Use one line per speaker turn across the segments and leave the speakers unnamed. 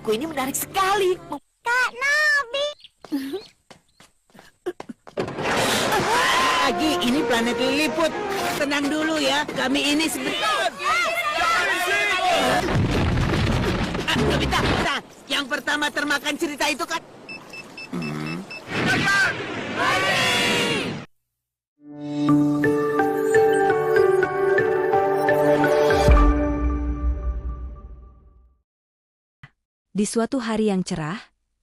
Buku ini menarik sekali.
Kak Nobi.
Agi, ini planet Lilliput. Tenang dulu ya, kami ini sebentar. Nobita, yang pertama termakan cerita itu kan...
Di suatu hari yang cerah,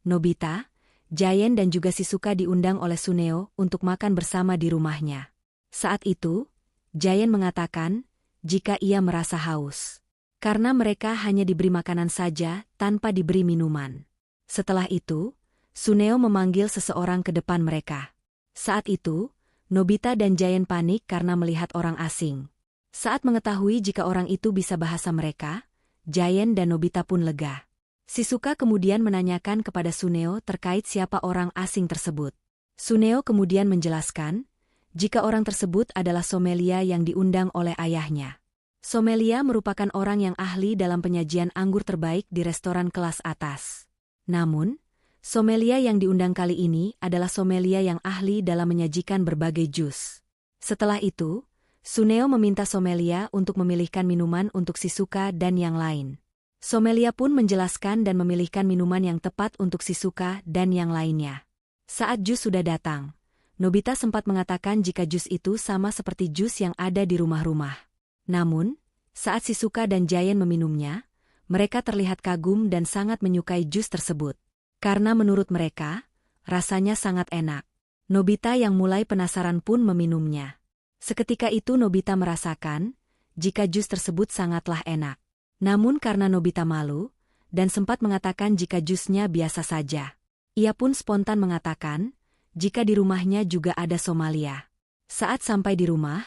Nobita, Giant dan juga Shizuka diundang oleh Suneo untuk makan bersama di rumahnya. Saat itu, Giant mengatakan jika ia merasa haus. Karena mereka hanya diberi makanan saja tanpa diberi minuman. Setelah itu, Suneo memanggil seseorang ke depan mereka. Saat itu, Nobita dan Giant panik karena melihat orang asing. Saat mengetahui jika orang itu bisa bahasa mereka, Giant dan Nobita pun lega. Shizuka kemudian menanyakan kepada Suneo terkait siapa orang asing tersebut. Suneo kemudian menjelaskan jika orang tersebut adalah Somelia yang diundang oleh ayahnya. Somelia merupakan orang yang ahli dalam penyajian anggur terbaik di restoran kelas atas. Namun, Somelia yang diundang kali ini adalah Somelia yang ahli dalam menyajikan berbagai jus. Setelah itu, Suneo meminta Somelia untuk memilihkan minuman untuk Shizuka dan yang lain. Somelia pun menjelaskan dan memilihkan minuman yang tepat untuk Shizuka dan yang lainnya. Saat jus sudah datang, Nobita sempat mengatakan jika jus itu sama seperti jus yang ada di rumah-rumah. Namun, saat Shizuka dan Giant meminumnya, mereka terlihat kagum dan sangat menyukai jus tersebut. Karena menurut mereka, rasanya sangat enak. Nobita yang mulai penasaran pun meminumnya. Seketika itu Nobita merasakan jika jus tersebut sangatlah enak. Namun karena Nobita malu, dan sempat mengatakan jika jusnya biasa saja. Ia pun spontan mengatakan jika di rumahnya juga ada Somalia. Saat sampai di rumah,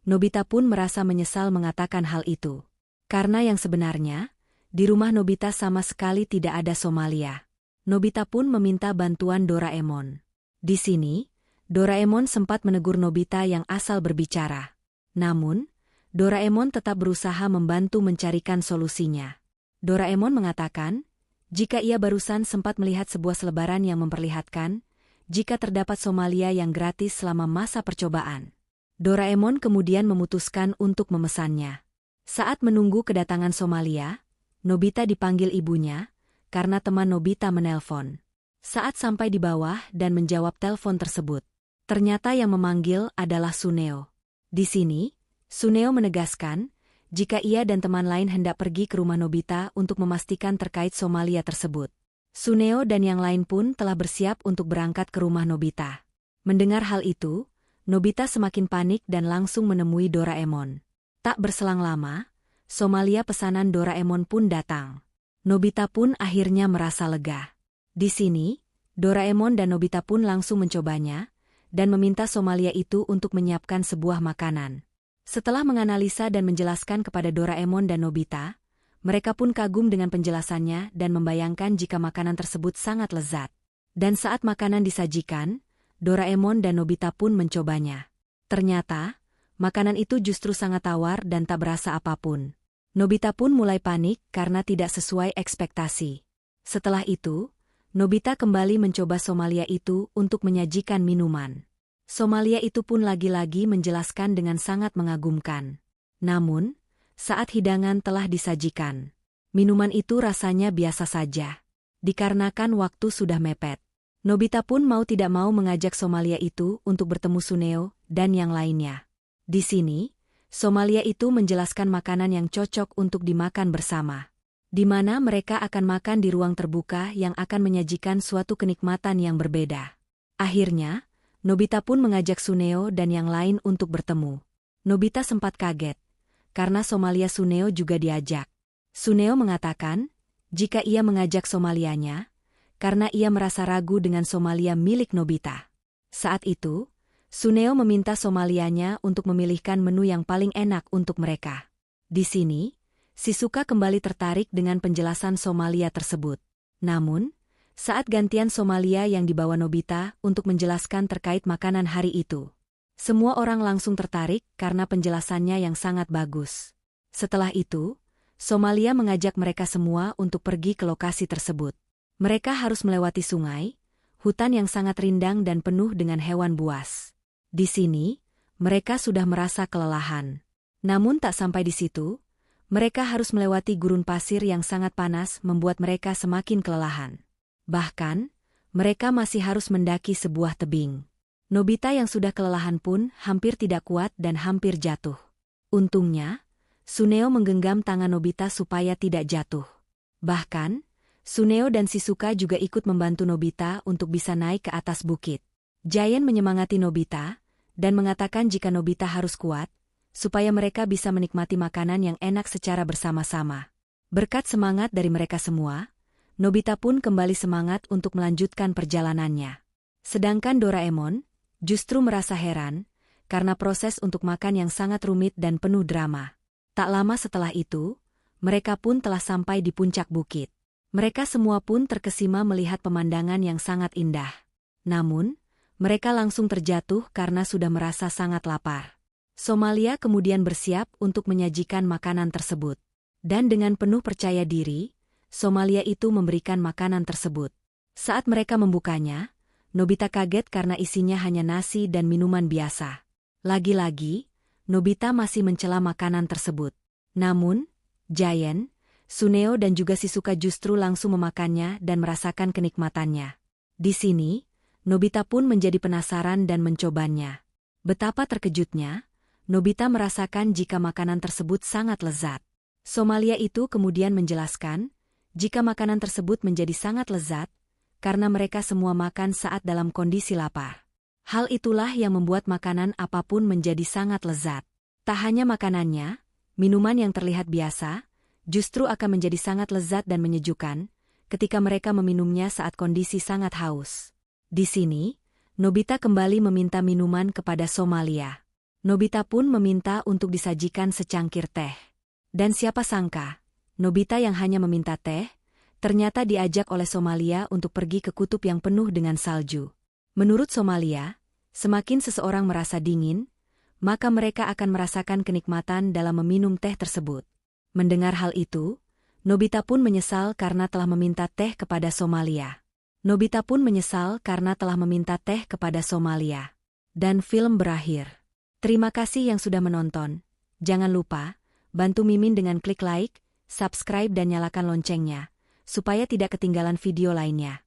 Nobita pun merasa menyesal mengatakan hal itu. Karena yang sebenarnya, di rumah Nobita sama sekali tidak ada Somalia. Nobita pun meminta bantuan Doraemon. Di sini, Doraemon sempat menegur Nobita yang asal berbicara. Namun, Doraemon tetap berusaha membantu mencarikan solusinya. Doraemon mengatakan, jika ia barusan sempat melihat sebuah selebaran yang memperlihatkan jika terdapat Somalia yang gratis selama masa percobaan. Doraemon kemudian memutuskan untuk memesannya. Saat menunggu kedatangan Somalia, Nobita dipanggil ibunya, karena teman Nobita menelpon. Saat sampai di bawah dan menjawab telepon tersebut, ternyata yang memanggil adalah Suneo. Di sini, Suneo menegaskan jika ia dan teman lain hendak pergi ke rumah Nobita untuk memastikan terkait Somalia tersebut. Suneo dan yang lain pun telah bersiap untuk berangkat ke rumah Nobita. Mendengar hal itu, Nobita semakin panik dan langsung menemui Doraemon. Tak berselang lama, Somalia pesanan Doraemon pun datang. Nobita pun akhirnya merasa lega. Di sini, Doraemon dan Nobita pun langsung mencobanya dan meminta Somalia itu untuk menyiapkan sebuah makanan. Setelah menganalisa dan menjelaskan kepada Doraemon dan Nobita, mereka pun kagum dengan penjelasannya dan membayangkan jika makanan tersebut sangat lezat. Dan saat makanan disajikan, Doraemon dan Nobita pun mencobanya. Ternyata, makanan itu justru sangat tawar dan tak berasa apapun. Nobita pun mulai panik karena tidak sesuai ekspektasi. Setelah itu, Nobita kembali mencoba Somalia itu untuk menyajikan minuman. Somalia itu pun lagi-lagi menjelaskan dengan sangat mengagumkan. Namun, saat hidangan telah disajikan, minuman itu rasanya biasa saja. Dikarenakan waktu sudah mepet, Nobita pun mau tidak mau mengajak Somalia itu untuk bertemu Suneo dan yang lainnya. Di sini, Somalia itu menjelaskan makanan yang cocok untuk dimakan bersama, di mana mereka akan makan di ruang terbuka yang akan menyajikan suatu kenikmatan yang berbeda. Akhirnya, Nobita pun mengajak Suneo dan yang lain untuk bertemu. Nobita sempat kaget, karena Somalia Suneo juga diajak. Suneo mengatakan, jika ia mengajak Somalianya, karena ia merasa ragu dengan Somalia milik Nobita. Saat itu, Suneo meminta Somalianya untuk memilihkan menu yang paling enak untuk mereka. Di sini, Shizuka kembali tertarik dengan penjelasan Somalia tersebut. Namun, saat gantian Somalia yang dibawa Nobita untuk menjelaskan terkait makanan hari itu, semua orang langsung tertarik karena penjelasannya yang sangat bagus. Setelah itu, Somalia mengajak mereka semua untuk pergi ke lokasi tersebut. Mereka harus melewati sungai, hutan yang sangat rindang dan penuh dengan hewan buas. Di sini, mereka sudah merasa kelelahan. Namun tak sampai di situ, mereka harus melewati gurun pasir yang sangat panas membuat mereka semakin kelelahan. Bahkan, mereka masih harus mendaki sebuah tebing. Nobita yang sudah kelelahan pun hampir tidak kuat dan hampir jatuh. Untungnya, Suneo menggenggam tangan Nobita supaya tidak jatuh. Bahkan, Suneo dan Shizuka juga ikut membantu Nobita untuk bisa naik ke atas bukit. Giant menyemangati Nobita dan mengatakan jika Nobita harus kuat, supaya mereka bisa menikmati makanan yang enak secara bersama-sama. Berkat semangat dari mereka semua, Nobita pun kembali semangat untuk melanjutkan perjalanannya. Sedangkan Doraemon justru merasa heran karena proses untuk makan yang sangat rumit dan penuh drama. Tak lama setelah itu, mereka pun telah sampai di puncak bukit. Mereka semua pun terkesima melihat pemandangan yang sangat indah. Namun, mereka langsung terjatuh karena sudah merasa sangat lapar. Somalia kemudian bersiap untuk menyajikan makanan tersebut. Dan dengan penuh percaya diri, Somalia itu memberikan makanan tersebut. Saat mereka membukanya, Nobita kaget karena isinya hanya nasi dan minuman biasa. Lagi-lagi, Nobita masih mencela makanan tersebut. Namun, Giant, Suneo dan juga Shizuka justru langsung memakannya dan merasakan kenikmatannya. Di sini, Nobita pun menjadi penasaran dan mencobanya. Betapa terkejutnya, Nobita merasakan jika makanan tersebut sangat lezat. Somalia itu kemudian menjelaskan, jika makanan tersebut menjadi sangat lezat, karena mereka semua makan saat dalam kondisi lapar. Hal itulah yang membuat makanan apapun menjadi sangat lezat. Tak hanya makanannya, minuman yang terlihat biasa, justru akan menjadi sangat lezat dan menyejukkan, ketika mereka meminumnya saat kondisi sangat haus. Di sini, Nobita kembali meminta minuman kepada Somalia. Nobita pun meminta untuk disajikan secangkir teh. Dan siapa sangka, Nobita yang hanya meminta teh, ternyata diajak oleh Somalia untuk pergi ke kutub yang penuh dengan salju. Menurut Somalia, semakin seseorang merasa dingin, maka mereka akan merasakan kenikmatan dalam meminum teh tersebut. Mendengar hal itu, Nobita pun menyesal karena telah meminta teh kepada Somalia. Nobita pun menyesal karena telah meminta teh kepada Somalia. Dan film berakhir. Terima kasih yang sudah menonton. Jangan lupa, bantu Mimin dengan klik like, subscribe dan nyalakan loncengnya, supaya tidak ketinggalan video lainnya.